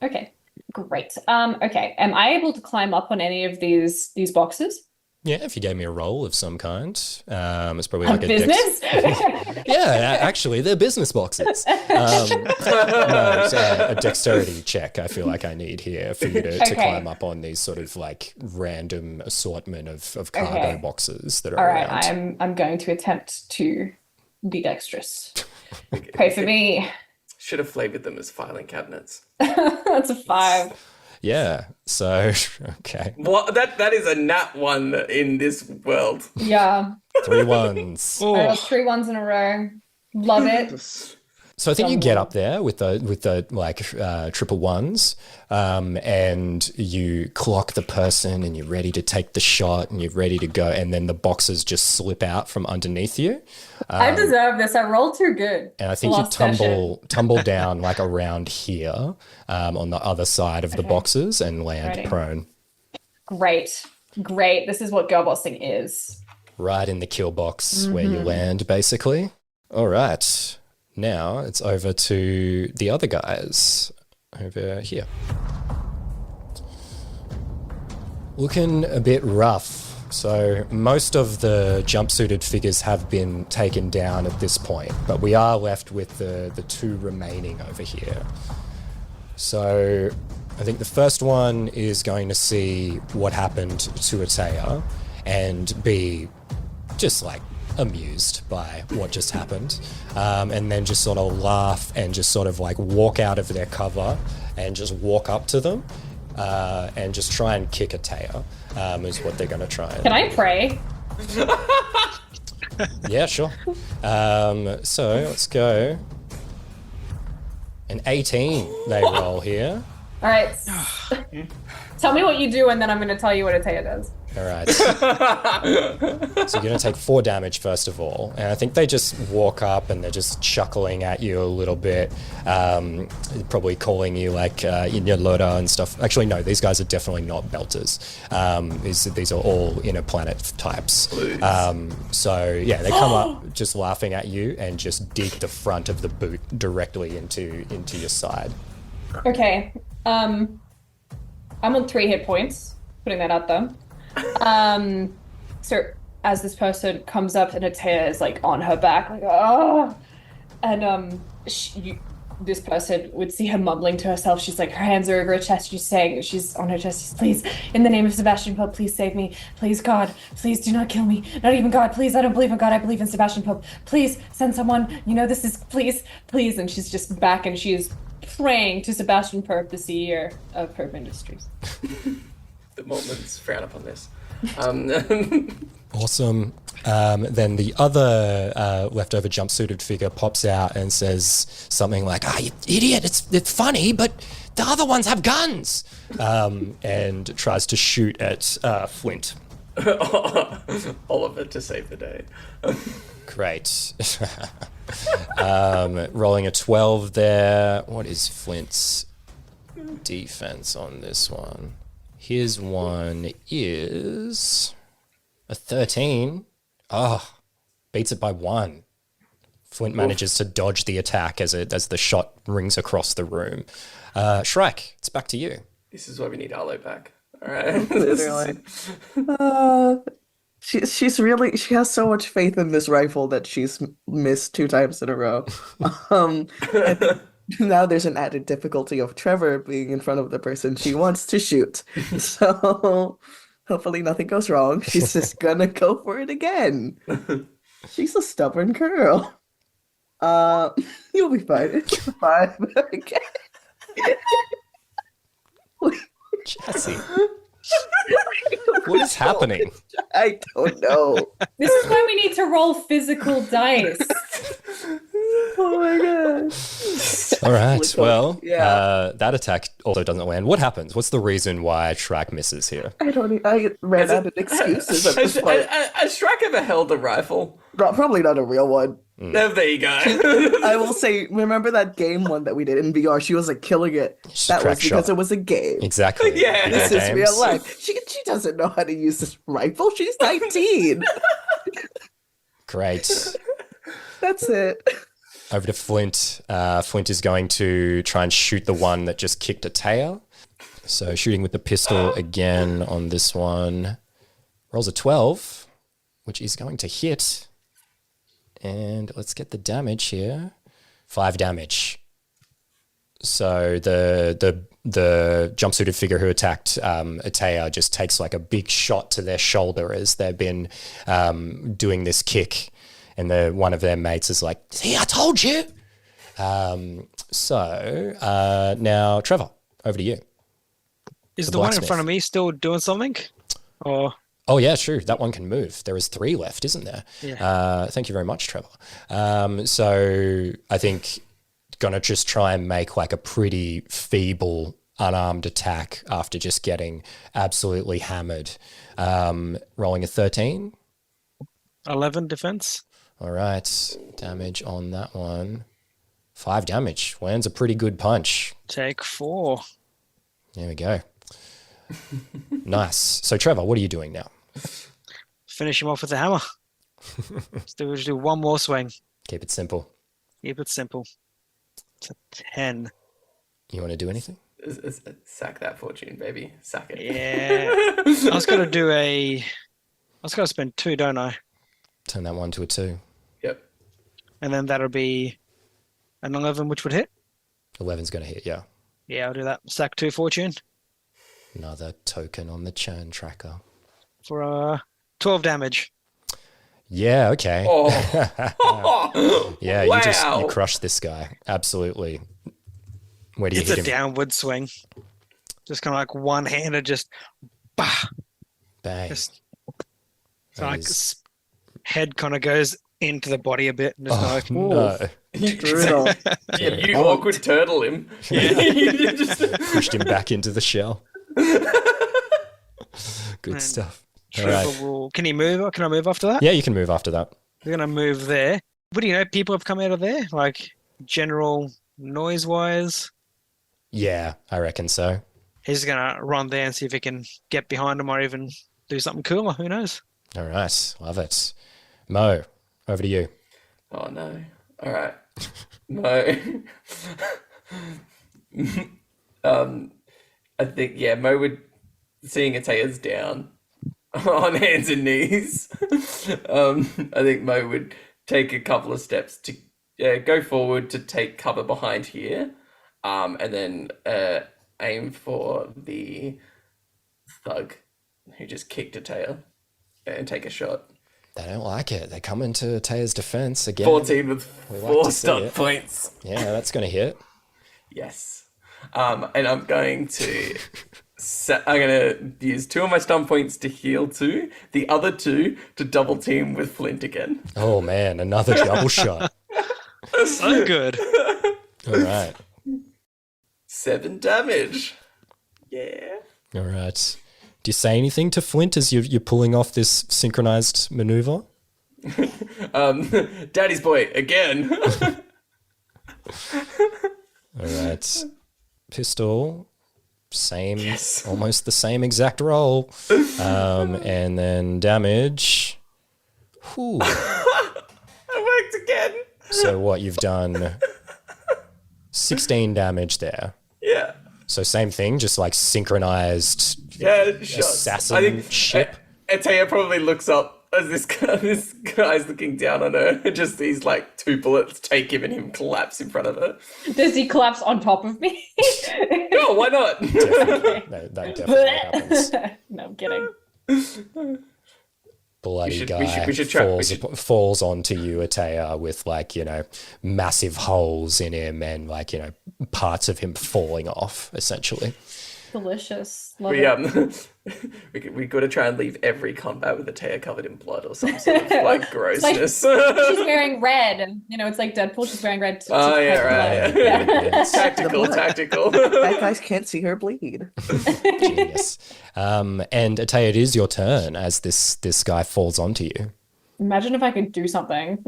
Okay. Great. Okay. Am I able to climb up on any of these boxes?
Yeah, if you gave me a roll of some kind, it's probably like a
business?
Yeah, actually, they're business boxes. No, it's a dexterity check. I feel like I need here for you to climb up on these sort of like random assortment of cargo boxes that are
All right.
around.
I'm going to attempt to be dexterous. Pray for me.
Should have flavored them as filing cabinets.
That's a 5.
Yeah. So okay,
What? That is a nat one in this world.
Yeah.
3 ones.
I got 3 1s in a row. Love it.
So I think you get up there with the like triple ones, and you clock the person, and you're ready to take the shot, and you're ready to go, and then the boxes just slip out from underneath you.
I deserve this. I rolled too good.
And I think you tumble down like around here on the other side of the boxes and land
Ready.
prone.
Great. This is what girl bossing is.
Right in the kill box where you land, basically. All right. Now it's over to the other guys over here. Looking a bit rough. So most of the jumpsuited figures have been taken down at this point, but we are left with the 2 remaining over here. So I think the first one is going to see what happened to Atea and be just like amused by what just happened, and then just sort of laugh and just sort of like walk out of their cover and just walk up to them and just try and kick Atea, is what they're going to try.
Can I pray?
Yeah, sure. So let's go. An 18 they roll here.
All right. Tell me what you do, and then I'm going to tell you what Atea does.
All right. So you're going to take 4 damage first of all. And I think they just walk up and they're just chuckling at you a little bit, probably calling you like Inyaloda and stuff. Actually, no, these guys are definitely not belters. These are all inner planet types. So yeah, they come up just laughing at you and just dig the front of the boot directly into your side.
Okay. I'm on 3 hit points. Putting that out there. So as this person comes up and Atea is like on her back, like oh, and this person would see her mumbling to herself. She's like, her hands are over her chest. She's on her chest. She's, please, in the name of Sebastian Pope, please save me. Please, God, please do not kill me. Not even God, please. I don't believe in God. I believe in Sebastian Pope. Please send someone. You know this is please. And she's just back and she is praying to Sebastian Pope, the CEO of Pope Industries.
The Mormons frown upon this.
Awesome. Then the other leftover jumpsuited figure pops out and says something like, you idiot, it's funny, but the other ones have guns, and tries to shoot at Flint.
Oliver to save the day.
Great. Rolling a 12 there. What is Flint's defense on this one? His one is a 13. Beats it by 1. Flint manages to dodge the attack as the shot rings across the room. Shrek, it's back to you.
This is why we need Arlo back. All right.
Literally. She has so much faith in this rifle that she's missed 2 times in a row. I think now there's an added difficulty of Trevor being in front of the person she wants to shoot. So hopefully nothing goes wrong. She's just gonna go for it again. She's a stubborn girl. You'll be fine. It's 5 again.
Jesse. What is happening?
I don't know.
This is why we need to roll physical dice.
Oh my god.
All right.
Literally.
Well,
Yeah.
that attack also doesn't land. What happens? What's the reason why Shrek misses here?
I don't. I ran out of excuses at this point.
Has Shrek ever held a rifle?
Probably not a real one.
Oh, there you go.
I will say, remember that game one that we did in VR? She was like killing it.
Just
That
crack
was because
shot.
it was a game.
Exactly.
Yeah.
This
Video
is
games.
real life. She doesn't know how to use this rifle. She's 19.
Great.
That's it.
Over to Flint. Flint is going to try and shoot the one that just kicked Atea. So shooting with the pistol again on this one. Rolls a 12, which is going to hit. And let's get the damage here. 5 damage. So the jumpsuited figure who attacked Atea just takes like a big shot to their shoulder as they've been doing this kick. And one of their mates is like, see, I told you. Now, Trevor, over to you.
Is
The
the one in
blacksmith.
front of me still doing something? Or
Oh, yeah, true. That one can move. There is 3 left, isn't there?
Yeah.
Thank you very much, Trevor. So I think going to just try and make like a pretty feeble unarmed attack after just getting absolutely hammered. Rolling a 13.
11 defense?
All right. Damage on that one. 5 damage. Lands a pretty good punch.
Take 4.
There we go. Nice. So, Trevor, what are you doing now?
Finish him off with the hammer. Just do one more swing.
Keep it simple.
Keep it simple. It's a 10.
You want to do anything?
Sack that fortune, baby. Sack it.
Yeah. I was going to spend 2, don't I?
Turn that 1 to a 2.
Yep.
And then that'll be an 11, which would hit.
11's going to hit, yeah.
Yeah, I'll do that. Sack 2 fortune
Another token on the churn tracker.
for 12 damage.
Yeah, okay.
Oh.
Yeah,
Wow.
you crushed this guy. Absolutely. Where do you
It's
hit
a
him?
downward swing. Just kind of like one-handed, just bah.
Bang.
Just
That
like
is-
head kind of goes into the body a bit. And just
Oh,
like,
no.
Brutal.
You awkward turtle him. You just-
Pushed him back into the shell. Good
Man.
stuff. All
Trevor
right.
will. Can he move? Can I move after that?
Yeah, you can move after that.
We're gonna move there. What do you know? People have come out of there, like general noise-wise.
Yeah, I reckon so.
He's gonna run there and see if he can get behind him or even do something cooler. Who knows?
All right. Love it. Mo, over to you.
Oh no. All right. Mo. I think Mo would, seeing Atea's down on hands and knees. I think Mo would take a couple of steps to go forward to take cover behind here, and then aim for the thug who just kicked Atea and take a shot.
They don't like it. They come into Taya's defense again.
14 with
We like
4
to see
stunt
it.
points.
Yeah, that's going to hit.
Yes. And I'm going to use 2 of my stun points to heal 2, the other 2 to double team with Flint again.
Oh, man, another double shot.
So good.
All right.
7 damage. Yeah.
All right. Do you say anything to Flint as you're pulling off this synchronized maneuver?
Daddy's boy again.
All right. Pistol. Same,
Yes.
almost the same exact roll. And then damage. Whew.
It worked again.
So what you've done, 16 damage there.
Yeah.
So same thing, just like synchronized
Yeah, shots.
assassin
I think
ship.
Atea probably looks up as this guy's looking down on her and just sees like 2 bullets take him and him collapse in front of her.
Does he collapse on top of me?
Oh, why not?
That definitely happens.
No, I'm kidding.
Bloody
We
guy
should try-
falls onto you, Atea, with like, massive holes in him and like, parts of him falling off, essentially.
Delicious. Love
We
it.
we got to try and leave every combat with a Taya covered in blood or some sort of like
It's
grossness.
She's wearing red. It's like Deadpool. She's wearing red.
Oh yeah, right. Yeah. Tactical,
blood.
tactical.
Bad guys can't see her bleed.
Genius. And Ataya, it is your turn as this guy falls onto you.
Imagine if I could do something.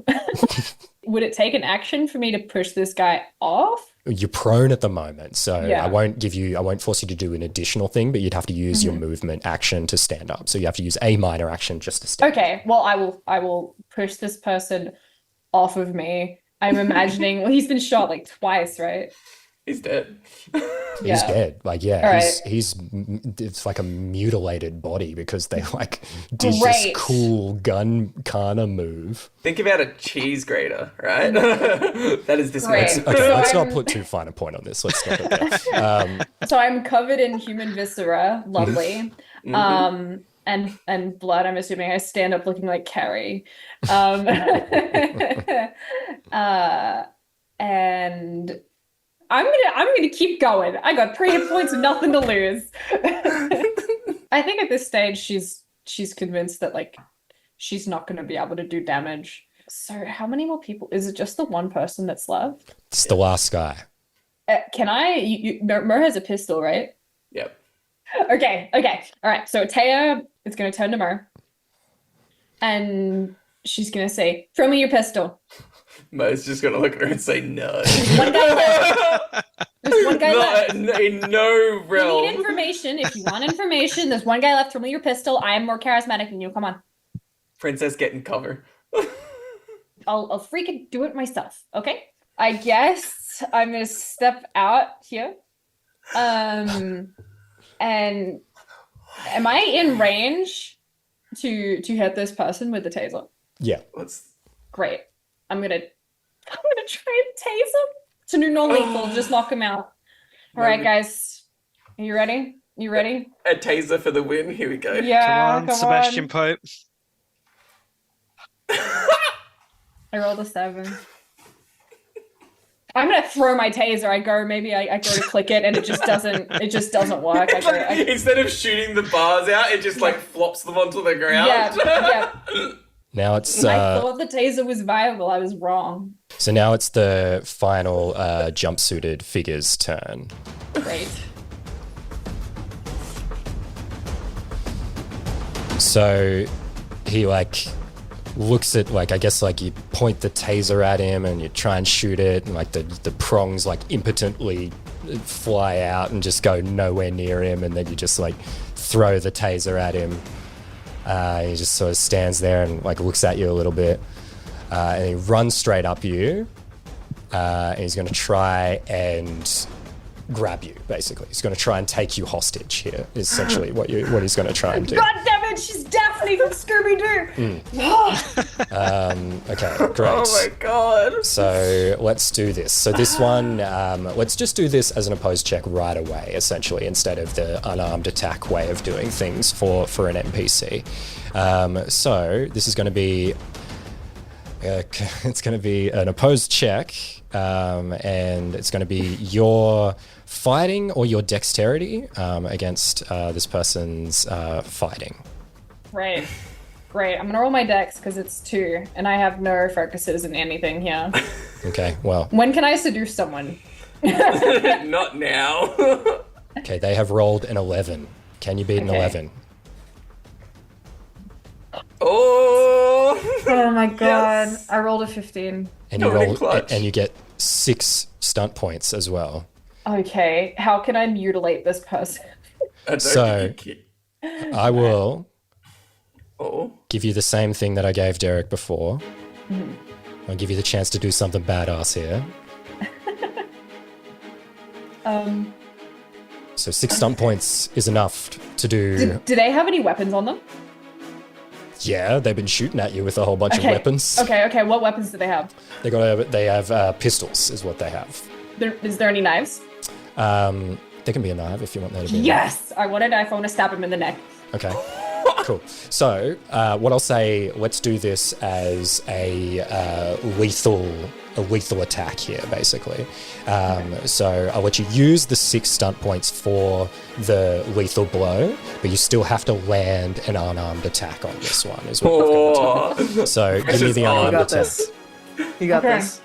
Would it take an action for me to push this guy off?
You're prone at the moment, so
Yeah.
I won't force you to do an additional thing, but you'd have to use your movement action to stand up. So you have to use a minor action just to stand up.
Okay, well, I will push this person off of me. I'm imagining, well, he's been shot like twice, right?
He's dead.
He's dead. Like, yeah,
All
he's it's like a mutilated body because they like did this
Great.
cool gun kind of move.
Think about a cheese grater, right? That is this
Great.
man.
Okay,
So
let's not
I'm-
put too fine a point on this. Let's stop it there.
So I'm covered in human viscera, lovely. And blood, I'm assuming. I stand up looking like Carrie. And I'm gonna keep going. I got 3 hit points and nothing to lose. I think at this stage she's convinced that like she's not gonna be able to do damage. So how many more people? Is it just the one person that's left?
It's the last guy.
Can I? Mer has a pistol, right?
Yep.
Okay. All right. So Taya is going to turn to Mer. And she's going to say, throw me your pistol.
Mo's just gonna look at her and say no.
One guy left. There's one guy left.
In no
You
realm.
need information. If you want information, there's one guy left. Throw me your pistol. I am more charismatic than you. Come on.
Princess, get in cover.
I'll freaking do it myself. Okay. I guess I'm going to step out here. And am I in range to hit this person with the taser?
Yeah.
Great. I'm gonna try and tase him. To do no lethal, just knock him out. All right, guys. Are you ready? You ready?
A taser for the win. Here we go.
Yeah,
Come on, Sebastian Pope.
I rolled a 7. I'm gonna throw my taser. I go to click it and it just doesn't work.
Instead of shooting the bars out, it just like flops them onto the ground.
Yeah.
Now it's
I thought the taser was viable. I was wrong.
so now it's the final jumpsuited figure's turn.
Great.
So he like looks at like I guess like you point the taser at him and you try and shoot it and like the prongs like impotently fly out and just go nowhere near him, and then you just like throw the taser at him. He just sort of stands there and like looks at you a little bit, and he runs straight up you. And he's going to try and grab you. Basically, he's going to try and take you hostage. Here is essentially what he's going to try and do.
God damn it! She's Daphne from Scooby-Doo.
Okay, great.
Oh my god.
So let's do this. So this one, let's just do this as an opposed check right away, essentially, instead of the unarmed attack way of doing things for an NPC. So this is going to be, it's going to be an opposed check, and it's going to be your fighting or your dexterity against this person's fighting.
Right. Great. I'm gonna roll my dex because it's 2, and I have no focuses in anything here.
Okay, well,
When can I seduce someone?
Not now.
okay, they have rolled an 11. Can you beat an
Okay.
11?
Oh.
Oh my god.
Yes.
I rolled a 15.
And you
Coming in
roll,
clutch.
and you get 6 stunt points as well.
Okay. How can I mutilate this person?
I don't
So-
think you
I will
Oh.
give you the same thing that I gave Derek before. I'll give you the chance to do something badass here. So 6 stunt points is enough to do.
Do they have any weapons on them?
Yeah, they've been shooting at you with a whole bunch of
Okay.
weapons.
Okay. What weapons do they have?
They have pistols, is what they have.
Is there any knives?
There can be a knife if you want there to be. a knife.
Yes! I want a knife. I want to stab him in the neck.
Okay. cool. So what I'll say, let's do this as a lethal attack here, basically. So I'll let you use the 6 stunt points for the lethal blow, but you still have to land an unarmed attack on this one, is what we've got to do. So give me the unarmed attack.
You got this.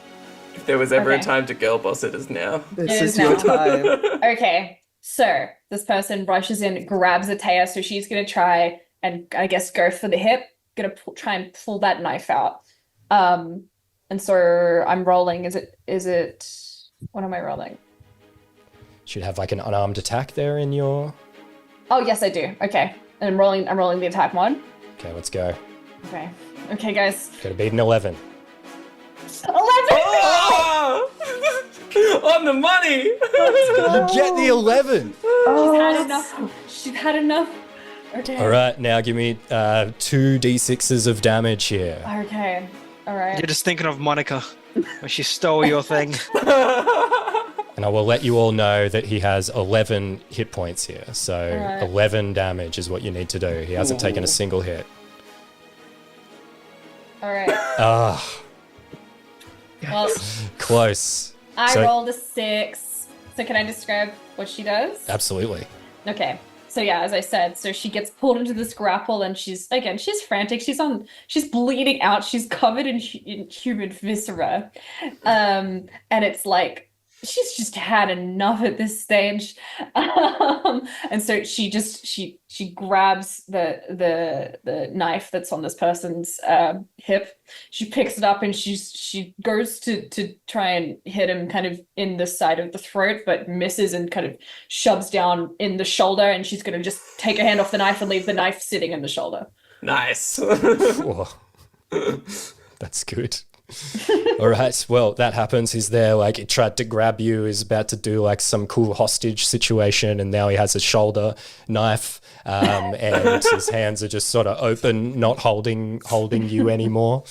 If there was ever a
Okay.
time to girl boss, it is now.
This
It
is
is
your
now.
time.
Okay, so this person rushes in, grabs Atea, so she's gonna try and I guess go for the hip, gonna try and pull that knife out. And so I'm rolling. Is it? What am I rolling?
Should have like an unarmed attack there in your...
Oh yes, I do. Okay, and I'm rolling the attack one.
Okay, let's go.
Okay, guys.
Gotta beat an 11.
11.
Oh! On the money!
You get the 11!
She's had enough. She's had enough. Okay.
All right, now give me 2 d6s of damage here.
Okay. All right.
You're just thinking of Monica when she stole your thing.
And I will let you all know that he has 11 hit points here. So
Alright.
11 damage is what you need to do. He hasn't taken a single hit.
All right.
Ah,
Well,
close.
I
So-
rolled a 6. So can I describe what she does?
Absolutely.
Okay. So yeah, as I said, so she gets pulled into this grapple and she's frantic. She's bleeding out. She's covered in human viscera. And it's like she's just had enough at this stage. And so she grabs the knife that's on this person's hip. She picks it up and she goes to try and hit him kind of in the side of the throat, but misses and kind of shoves down in the shoulder, and she's going to just take her hand off the knife and leave the knife sitting in the shoulder.
Nice.
Whoa. That's good. All right. Well, that happens. He's there, like, he tried to grab you. He's about to do like some cool hostage situation, and now he has a shoulder knife, and his hands are just sort of open, not holding you anymore.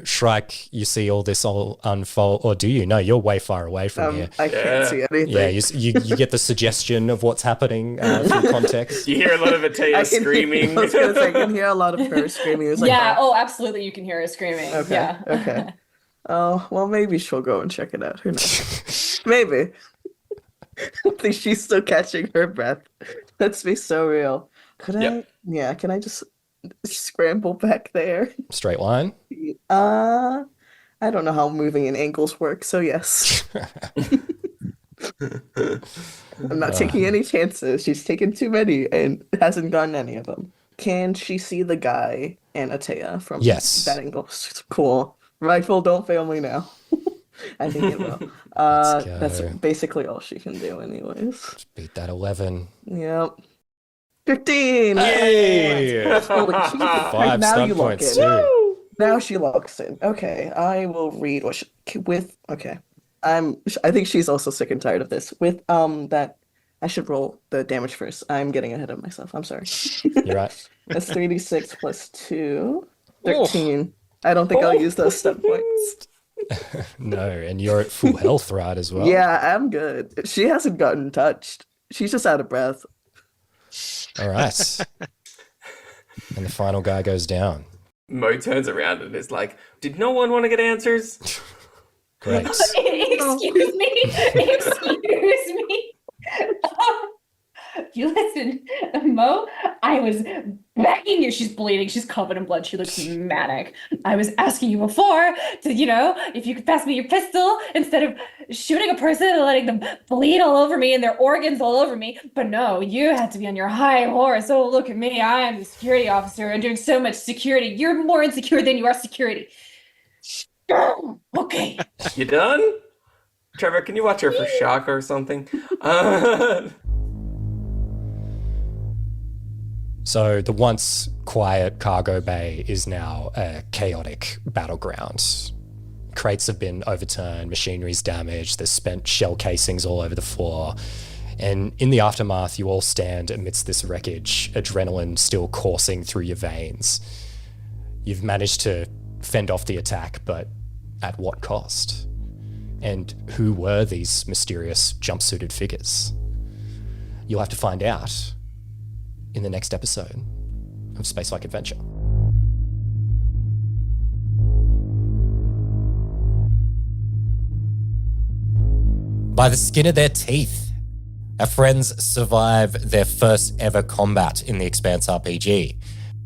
Shrike, you see all this all unfold, or do you? No, you're way far away from here.
I can't see anything.
Yeah, you get the suggestion of what's happening from context.
You hear a lot of Atea screaming.
I was gonna say, I can hear a lot of her screaming. It was like,
Yeah, oh, absolutely, you can hear her screaming.
Okay.
Yeah.
Okay. Oh, well, maybe she'll go and check it out. Who knows? Maybe. I think she's still catching her breath. Let's be so real.
Yep.
Can I just scramble back there?
Straight line.
I don't know how moving in angles work, so yes. I'm not taking any chances. She's taken too many and hasn't gotten any of them. Can she see the guy and Atea from
Yes.
that angle? Cool. Rifle, don't fail me now. I think it will.
Let's go.
That's basically all she can do anyways.
Beat that 11.
Yep. 15!
Hey!
Holy shit.
5
Now
stun
you lock
points
in.
too.
Now she locks in. Okay, I will read what okay. I think she's also sick and tired of this. With that I should roll the damage first. I'm getting ahead of myself. I'm sorry.
You're right.
That's 3d6 plus 2. 13. I don't think I'll use those stun points.
No, and you're at full health, right, as well?
Yeah, I'm good. She hasn't gotten touched. She's just out of breath.
All right. And the final guy goes down.
Mo turns around and is like, did no one want to get answers?
Great.
Excuse me. Excuse me. You listen, Mo, I was begging you. She's bleeding. She's covered in blood. She looks manic. I was asking you before to, if you could pass me your pistol instead of shooting a person and letting them bleed all over me and their organs all over me. But no, you had to be on your high horse. Oh, look at me. I am the security officer and doing so much security. You're more insecure than you are security. Okay.
You done? Trevor, can you watch her for shock or something?
So the once quiet cargo bay is now a chaotic battleground. Crates have been overturned, machinery's damaged, there's spent shell casings all over the floor. And in the aftermath, you all stand amidst this wreckage, adrenaline still coursing through your veins. You've managed to fend off the attack, but at what cost? And who were these mysterious jumpsuited figures? You'll have to find out in the next episode of Space Like Adventure. By the skin of their teeth, our friends survive their first ever combat in the Expanse RPG.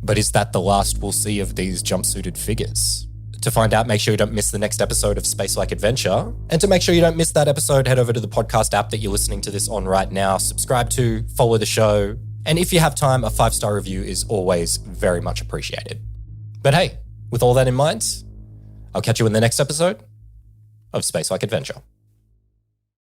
But is that the last we'll see of these jumpsuited figures? To find out, make sure you don't miss the next episode of Space Like Adventure. And to make sure you don't miss that episode, head over to the podcast app that you're listening to this on right now. Subscribe to, follow the show. And if you have time, a 5-star review is always very much appreciated. But hey, with all that in mind, I'll catch you in the next episode of Space Like Adventure.